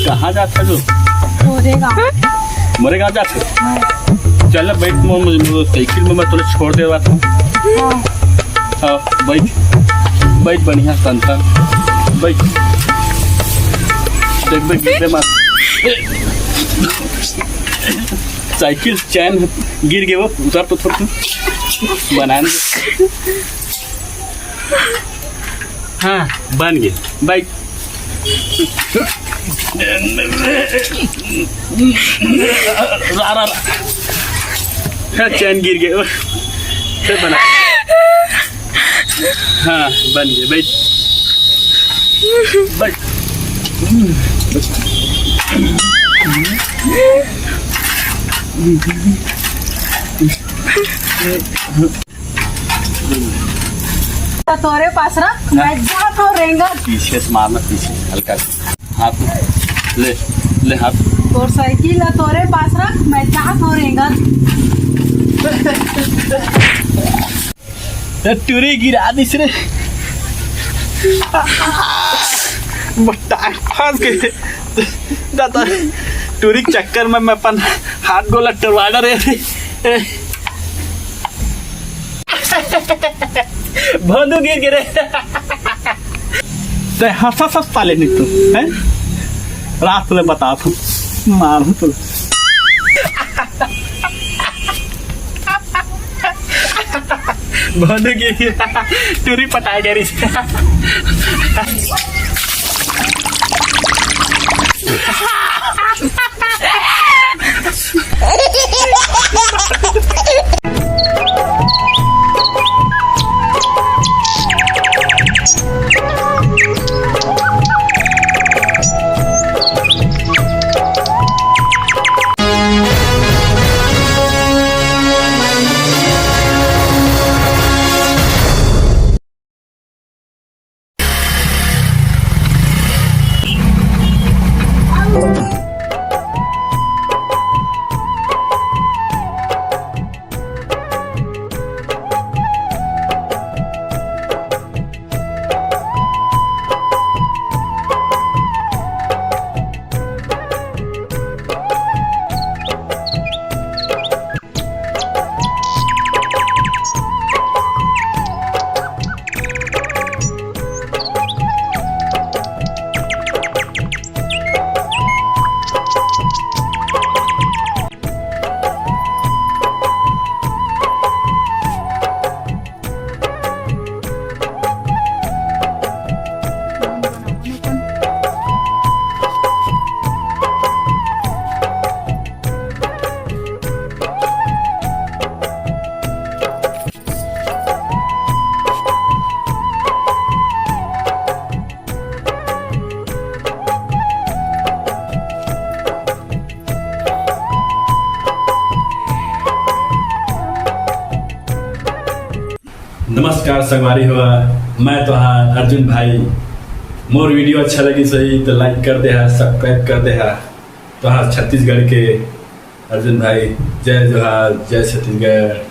कहाँ जाता जो? मोरे गाँव जाते? चल बैठ, साइकिल में मैं तुझे छोड़ दे रहा था। हाँ बैठ बैठ, बढ़िया संता बैठ। देख देख गिरे मत, साइकिल चैन गिर गए, वो उतर तो थोड़ा बनाने। हाँ बन गए, बैठ। चैन गिर गए, फिर बना। हाँ बन गए, बैठ बैठ। तोरे पास रख, मैं जाता हूँ रेंगा। पीछे से मारना, पीछे हल्का हाथ ले ले हाथ। तोर साइकिल है तोरे पास रख, मैं जाता हूँ रेंगा। टूरी गिरा दिस रे, फंस गए दादा। टूरी के चक्कर में मैं अपन हाथ गोला टरवा रहे थे। बंदूक गिर गिरे। हंसा सस्ता लेने तू है, रात ले बता तू मारू तो। बंदूक गिर गिरा, टूरी पटाई गई। नमस्कार संगवारी हुआ, मैं तो हाँ अर्जुन भाई। मोर वीडियो अच्छा लगी सही तो लाइक कर दे, सब्सक्राइब कर दे। तो हाँ छत्तीसगढ़ के अर्जुन भाई, जय जोहार, जय छत्तीसगढ़।